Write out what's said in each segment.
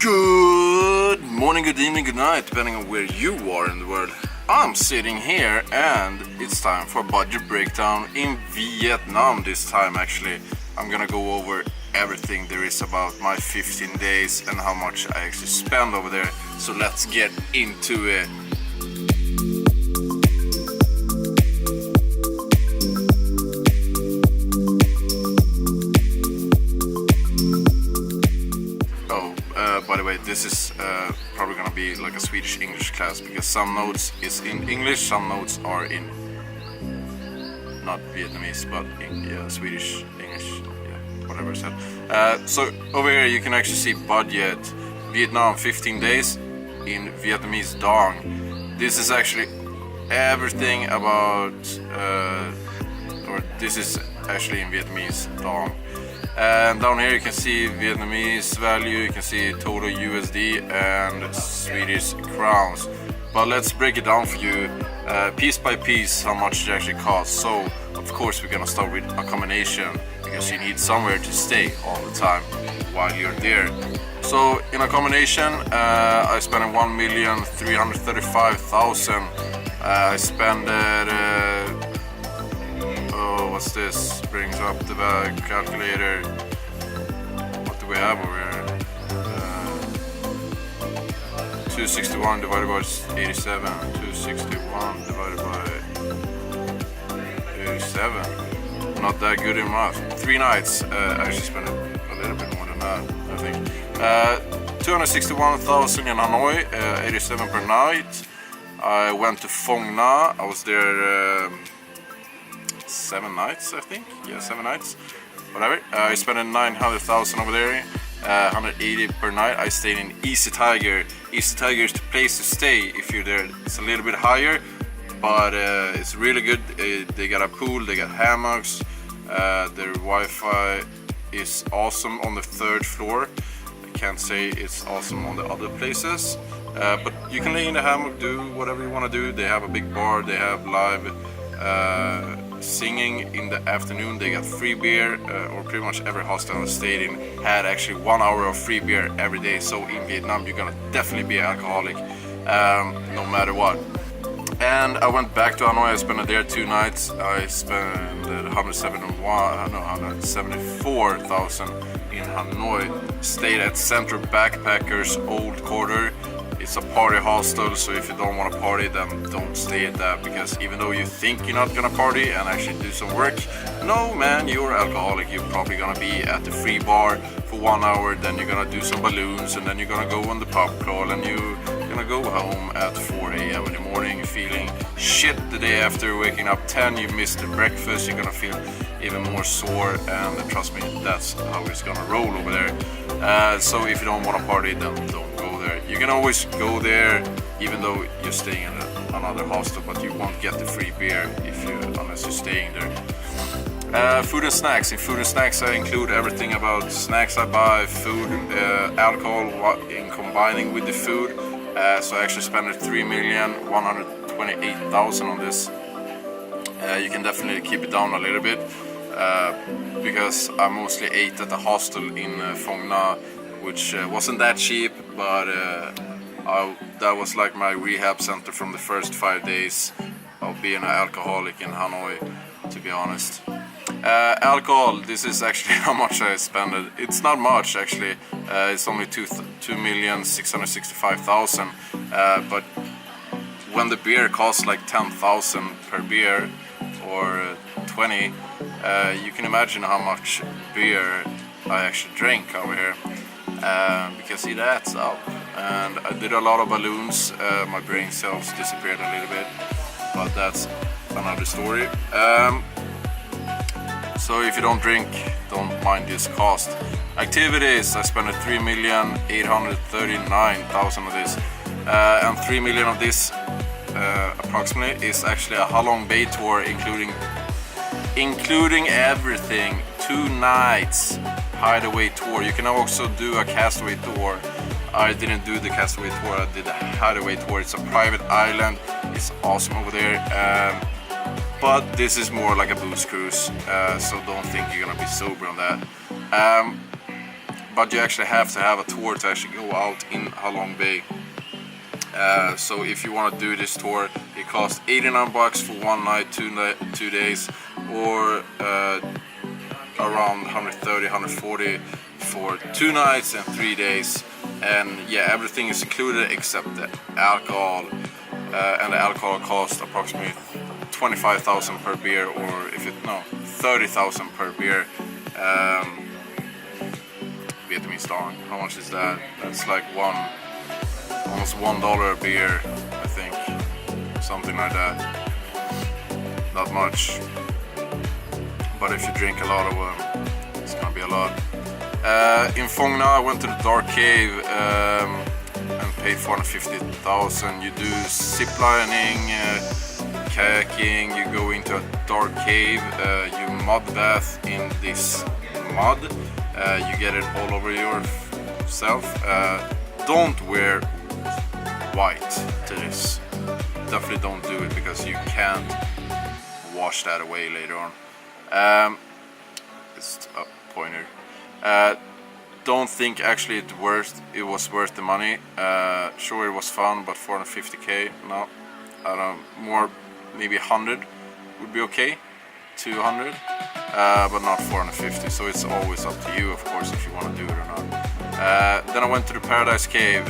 Good morning, good evening, good night, depending on where you are in the world. I'm sitting here and it's time for a budget breakdown in Vietnam this time. Actually, I'm gonna go over everything there is about my 15 days and how much I actually spend over there. So let's get into it. By the way, this is probably gonna be like a Swedish-English class because some notes is in English, some notes are in not Vietnamese, but in Swedish, English, whatever I said. So over here you can actually see budget Vietnam 15 days in Vietnamese dong. This is actually everything about, or this is actually in Vietnamese dong. And down here you can see Vietnamese value, you can see total USD and Swedish crowns. But let's break it down for you piece by piece how much it actually costs. So of course we're gonna start with accommodation because you need somewhere to stay all the time while you're there. So in accommodation I spent 1,335,000. I spent what's this? Brings up the calculator. What do we have over here? 261 divided by 87. 261 divided by 87. Not that good in math. 3 nights. I actually spent a little bit more than that, I think. 261,000 in Hanoi, 87 per night. I went to Phong Nha. I was there 7 nights, I think. Yeah, 7 nights. Whatever. I spent 900,000 over there. 180 per night. I stayed in Easy Tiger. Easy Tiger is the place to stay if you're there. It's a little bit higher, but it's really good. They got a pool, they got hammocks. Their Wi-Fi is awesome on the 3rd floor. I can't say it's awesome on the other places. But you can lay in the hammock, do whatever you want to do. They have a big bar, they have live singing in the afternoon. They got free beer, or pretty much every hostel I stayed in had actually 1 hour of free beer every day. So in Vietnam you're gonna definitely be an alcoholic, no matter what. And I went back to Hanoi. I spent there 2 nights. I spent 174,000 in Hanoi. Stayed at Central Backpackers Old Quarter. It's a party hostel, so if you don't want to party, then don't stay at that, because even though you think you're not gonna party and actually do some work, no man, you're alcoholic. You're probably gonna be at the free bar for 1 hour, then you're gonna do some balloons, and then you're gonna go on the pub crawl, and you're gonna go home at 4 a.m. in the morning feeling shit the day after waking up 10. You missed the breakfast, you're gonna feel even more sore, and trust me, that's how it's gonna roll over there. So if you don't want to party, then don't go there. You can always go there even though you're staying in another hostel, but you won't get the free beer unless you're staying there. Food and snacks. In food and snacks I include everything about snacks I buy, food, alcohol in combining with the food. So I actually spent 3,128,000 on this. You can definitely keep it down a little bit because I mostly ate at the hostel in Phong Nha, which wasn't that cheap, but that was like my rehab center from the first 5 days of being an alcoholic in Hanoi, to be honest. Alcohol, this is actually how much I spent. It's not much actually. It's only 2,665,000. But when the beer costs like 10,000 per beer or 20, you can imagine how much beer I actually drank over here. Because it adds up. And I did a lot of balloons. My brain cells disappeared a little bit, but that's another story. So if you don't drink, don't mind this cost. Activities, I spent 3,839,000 of this, and 3 million of this approximately is actually a Halong Bay tour, including everything. 2 nights hideaway tour. You can also do a castaway tour. I didn't do the castaway tour, I did the hideaway tour. It's a private island, it's awesome over there. But this is more like a booze cruise, so don't think you're gonna be sober on that. but you actually have to have a tour to actually go out in Halong Bay. So if you want to do this tour, it costs 89 bucks for 1 night, 2 days, or around 130, 140 for 2 nights and 3 days. And yeah, everything is included except the alcohol, and the alcohol costs approximately 25,000 per beer, or 30,000 per beer. Vietnamese dong, how much is that? That's like almost $1 a beer, I think, something like that. Not much, but if you drink a lot of them, it's gonna be a lot. In Phong Nha, I went to the dark cave and paid 450,000. You do ziplining, kayaking, you go into a dark cave, you mud bath in this mud, you get it all over yourself. Don't wear white to this. Definitely don't do it, because you can't wash that away later on. It's a pointer. Don't think actually it was worth the money. Sure, it was fun, but 450k, no. I don't know, more, maybe 100 would be okay, 200, but not 450. So it's always up to you, of course, if you want to do it or not. Then I went to the Paradise Cave.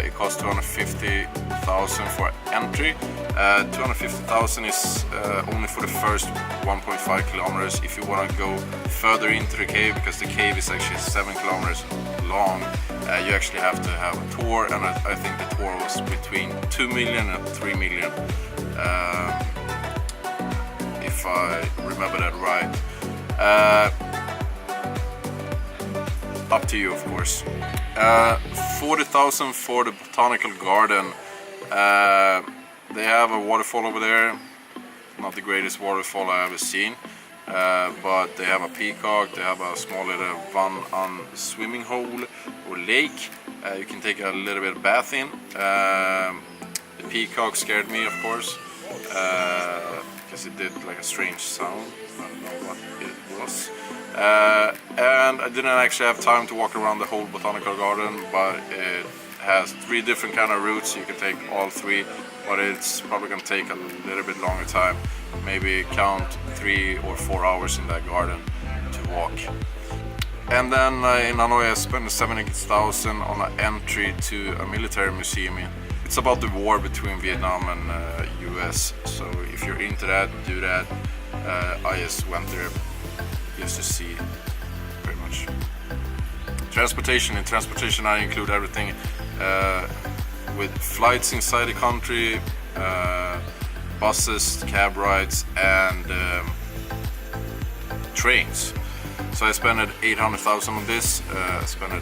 It cost 250,000 for entry. 250,000 is only for the first 1.5 kilometers. If you want to go further into the cave, because the cave is actually 7 kilometers long, you actually have to have a tour, and I think the tour was between 2 million and 3 million, if I remember that right. Up to you, of course. 40,000 for the botanical garden. They have a waterfall over there. Not the greatest waterfall I ever seen, but they have a peacock. They have a small little one-on swimming hole or lake. You can take a little bit of bath in. The peacock scared me, of course, because it did like a strange sound. I don't know what it was. And I didn't actually have time to walk around the whole botanical garden, but it has 3 different kind of routes. You can take all 3, but it's probably gonna take a little bit longer time. Maybe count 3 or 4 hours in that garden to walk. And then in Hanoi I spent 70,000 on an entry to a military museum. It's about the war between Vietnam and US, so if you're into that, do that. I just went there just to see, pretty much. Transportation. In transportation I include everything with flights inside the country, buses, cab rides, and trains. So I spent 800,000 on this. I spent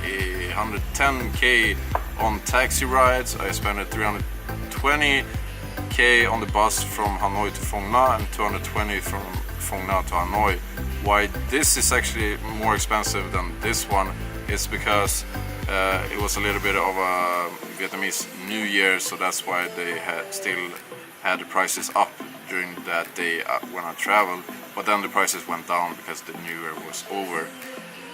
110k on taxi rides. I spent 320k on the bus from Hanoi to Phong Nha, and 220 from Phong Nha to Hanoi. Why this is actually more expensive than this one is because it was a little bit of a Vietnamese New Year, so that's why they still had the prices up during that day when I traveled. But then the prices went down because the New Year was over.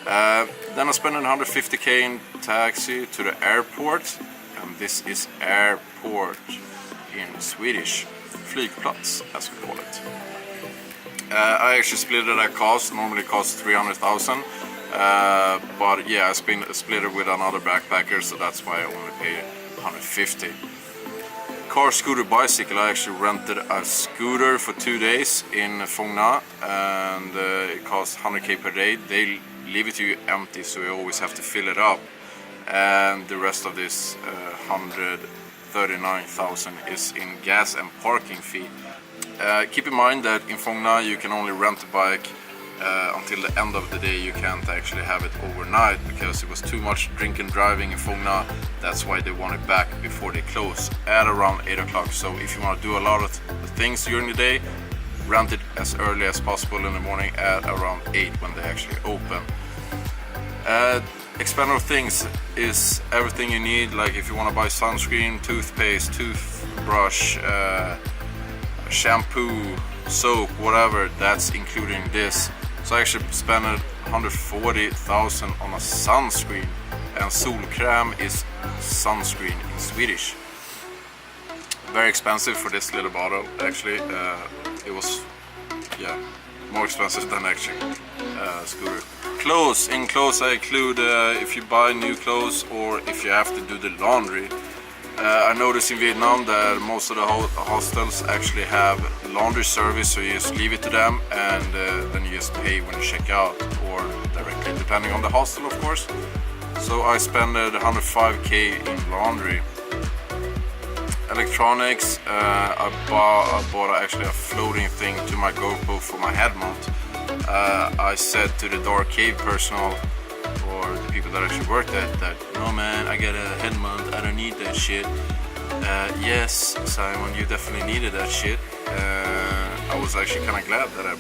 Then I spent 150k in taxi to the airport, and this is airport in Swedish, flygplats as we call it. I actually split it at cost. Normally it costs 300,000, but yeah, I split it with another backpacker, so that's why I only paid 150. Car, scooter, bicycle. I actually rented a scooter for 2 days in Phong Nha, and it costs 100k per day. They leave it to you empty, so you always have to fill it up, and the rest of this 139,000 is in gas and parking fee. Keep in mind that in Phong Nha you can only rent a bike until the end of the day. You can't actually have it overnight because it was too much drink and driving in Phong Nha. That's why they want it back before they close at around 8 o'clock. So if you want to do a lot of things during the day, rent it as early as possible in the morning at around 8 when they actually open. Expendable things is everything you need, like if you want to buy sunscreen, toothpaste, toothbrush, shampoo, soap, whatever, that's including this. So I actually spent 140,000 on a sunscreen, and solkräm is sunscreen in Swedish. Very expensive for this little bottle actually. It was more expensive than actually scooter. Clothes. In clothes I include if you buy new clothes or if you have to do the laundry. I noticed in Vietnam that most of the hostels actually have laundry service, so you just leave it to them and then you just pay when you check out, or directly depending on the hostel of course. So I spent 105k in laundry. Electronics, I bought actually a floating thing to my GoPro for my head mount. I said to the dark cave personnel, or the people that actually worked at, that no man, I got a head mount, I don't need that shit. Yes, Simon, you definitely needed that shit. I was actually kind of glad that I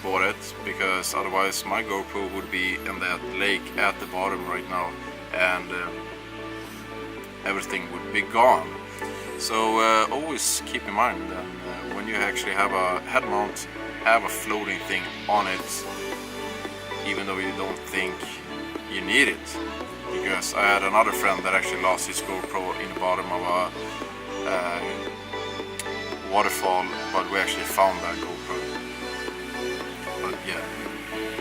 bought it, because otherwise my GoPro would be in that lake at the bottom right now, and everything would be gone. So always keep in mind that when you actually have a head mount, have a floating thing on it, even though you don't think you need it. Because I had another friend that actually lost his GoPro in the bottom of a waterfall, but we actually found that GoPro. But yeah,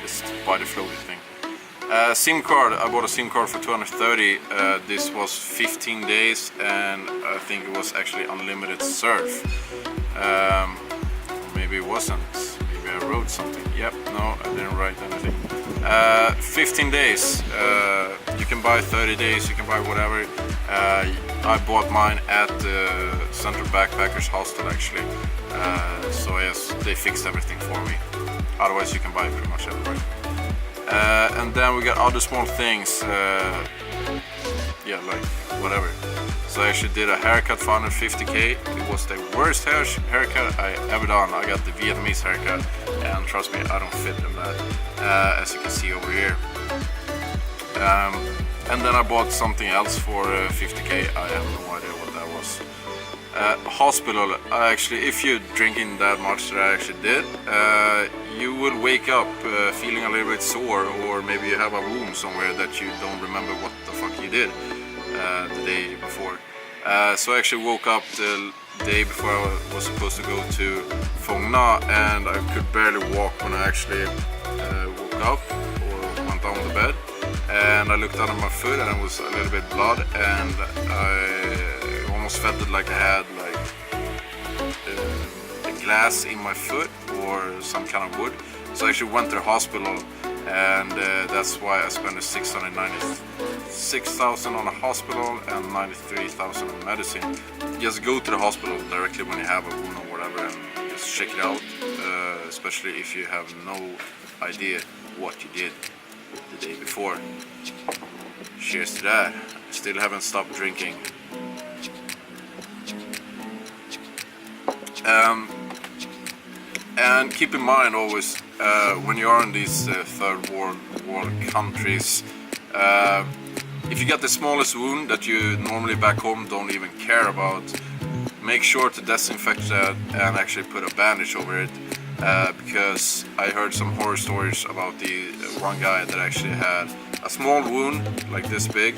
just buy the floating thing. SIM card, I bought a SIM card for 230. This was 15 days and I think it was actually unlimited surf. Maybe it wasn't. Maybe I wrote something. Yep, no, I didn't write anything. 15 days. You can buy 30 days, you can buy whatever. I bought mine at the Central Backpackers Hostel actually. So yes, they fixed everything for me. Otherwise you can buy it pretty much everywhere. And then we got other small things, yeah, like whatever. So I actually did a haircut for 150k. It was the worst haircut I ever done. I got the Vietnamese haircut, and trust me, I don't fit in that, as you can see over here. And then I bought something else for 50k. I have no idea what that was. Hospital, actually, if you're drinking that much that I actually did, you will wake up feeling a little bit sore, or maybe you have a wound somewhere that you don't remember what the fuck you did the day before. So I actually woke up the day before I was supposed to go to Phong Nha, and I could barely walk when I actually woke up or went down the bed. And I looked under my foot and it was a little bit blood, and I almost felt it like I had like a glass in my foot or some kind of wood. So I actually went to the hospital, and that's why I spent 6,000 on a hospital and 93,000 on medicine. Just go to the hospital directly when you have a wound or whatever and just check it out, especially if you have no idea what you did the day before. Cheers to that. Still haven't stopped drinking. And keep in mind always, when you are in these third world countries, if you get the smallest wound that you normally back home don't even care about, make sure to disinfect that and actually put a bandage over it, because I heard some horror stories about the one guy that actually had a small wound like this big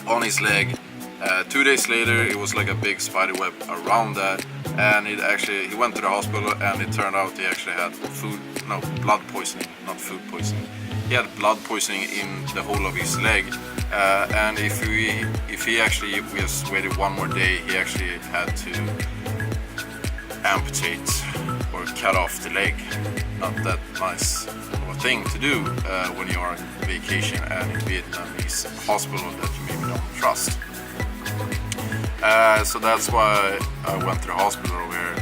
on his leg. 2 days later it was like a big spider web around that, and he went to the hospital, and it turned out he actually had blood poisoning, not food poisoning. He had blood poisoning in the whole of his leg, and if he actually just waited one more day, he actually had to amputate or cut off the leg. Not that nice of a thing to do when you are on vacation and in Vietnamese hospital that you maybe don't trust. So that's why I went to the hospital over here.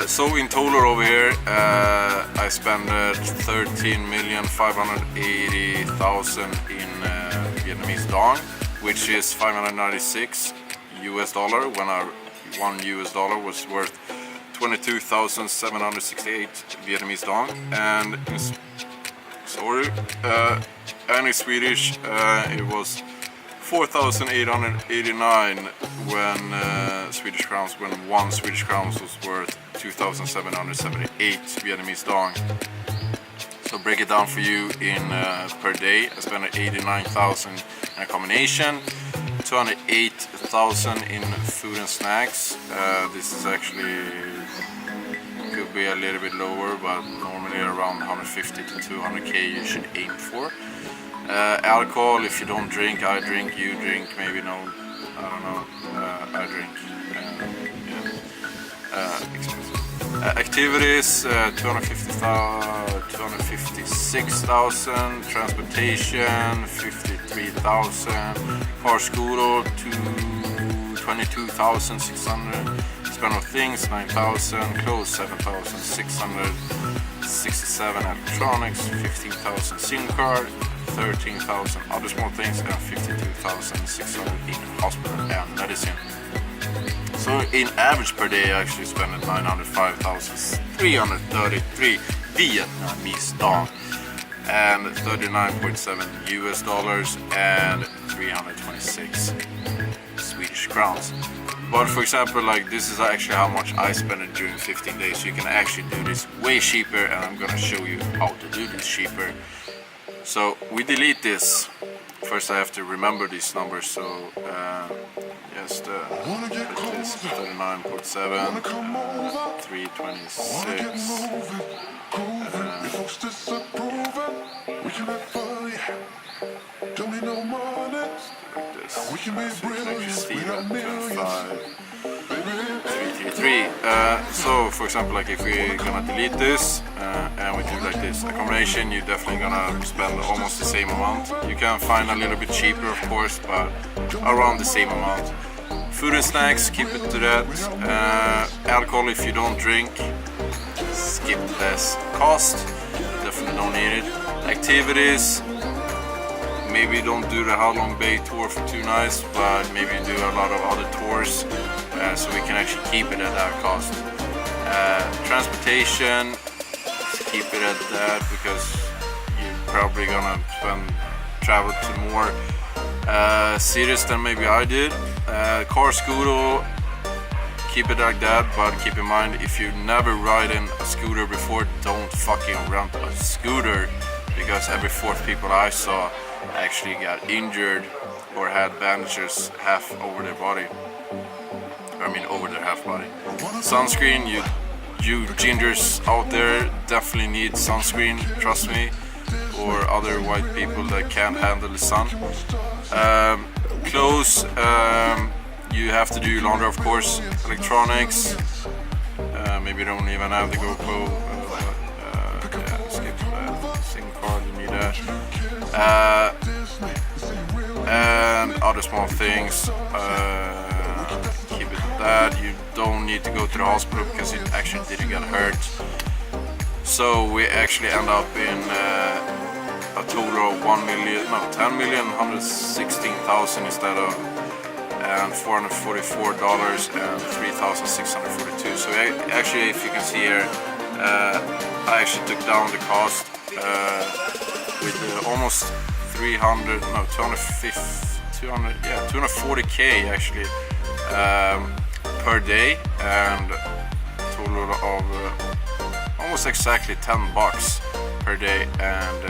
So in total over here, I spent 13,580,000 in Vietnamese dong, which is 596 US dollar, when $1 US was worth 22,768 Vietnamese dong. And in Swedish, it was 4,889 when Swedish crowns, when 1 Swedish crowns was worth 2,778 Vietnamese dong. So break it down for you in per day. I spent 89,000 in a combination, 208,000 in food and snacks. This is actually could be a little bit lower, but normally around 150 to 200k you should aim for. Alcohol, if you don't drink, I drink, you drink, maybe no, I don't know, I drink. Expensive. Activities, 256,000, transportation, 53,000, car scooter, 22,600, spend on things, 9,000, clothes, 7,667, electronics, 15,000, SIM card, 13,000 other small things, and 52,600 in hospital and medicine. So in average per day I actually spend 905,333 Vietnamese dong and 39.7 US dollars and 326 Swedish crowns. But for example, like this is actually how much I spend it during 15 days. So you can actually do this way cheaper, and I'm gonna show you how to do this cheaper. So we delete this. First I have to remember these numbers, so just put this 39.7, 326, so for example, like if we're gonna delete this and we do like this, a combination, you're definitely gonna spend almost the same amount. You can find a little bit cheaper of course, but around the same amount. Food and snacks, keep it to that. Alcohol, if you don't drink, skip this cost, definitely don't need it. Activities, maybe don't do the How Long Bay tour for 2 nights, but maybe do a lot of other tours, so we can actually keep it at that cost. Transportation, keep it at that because you're probably gonna travel to more cities than maybe I did. Car scooter, keep it like that, but keep in mind if you never ride in a scooter before, don't fucking rent a scooter, because every 4th people I saw actually got injured or had bandages half over their body. I mean over their half body. Sunscreen, you gingers out there definitely need sunscreen, trust me, or other white people that can't handle the sun. Clothes, you have to do your laundry of course. Electronics, maybe you don't even have the GoPro, skip that. SIM card, you need that. And other small things, keep it at that. You don't need to go to the hospital because you actually didn't get hurt. So we actually end up in a total of 10,116,000 instead of, and $444 and 3,642. So actually, if you can see here, I actually took down the cost with almost 240k actually per day, and total of almost exactly $10 per day and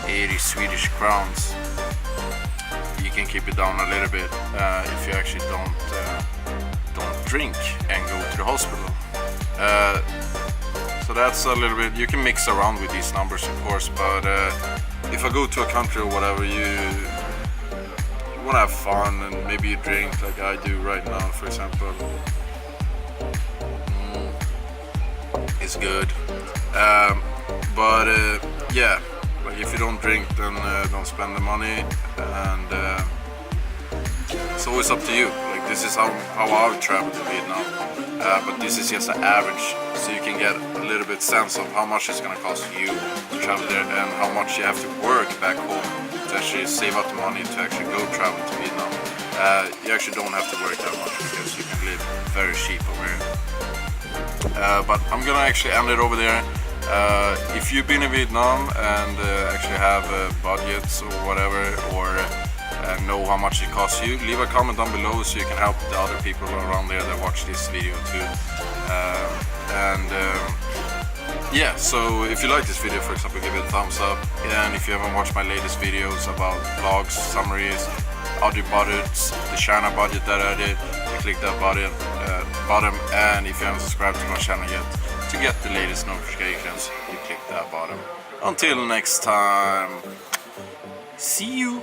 80 Swedish crowns. You can keep it down a little bit if you actually don't drink and go to the hospital. So that's a little bit, you can mix around with these numbers of course, but if I go to a country or whatever, you want to have fun and maybe you drink like I do right now, for example. It's good, but yeah, like if you don't drink, then don't spend the money, and it's always up to you. Like this is how I would travel to Vietnam, but this is just an average, so you can get a little bit sense of how much it's gonna cost you to travel there and how much you have to work back home to actually save up the money to actually go travel to Vietnam. You actually don't have to work that much because you can live very cheap over here. But I'm gonna actually end it over there. If you've been in Vietnam and actually have budgets or whatever, or know how much it costs you, leave a comment down below so you can help the other people around there that watch this video too. Yeah, so if you like this video, for example, give it a thumbs up. And if you haven't watched my latest videos about vlogs, summaries, audio budgets, the China budget that I did, click that button. And if you haven't subscribed to my channel yet, to get the latest notifications, you click that button. Until next time, see you.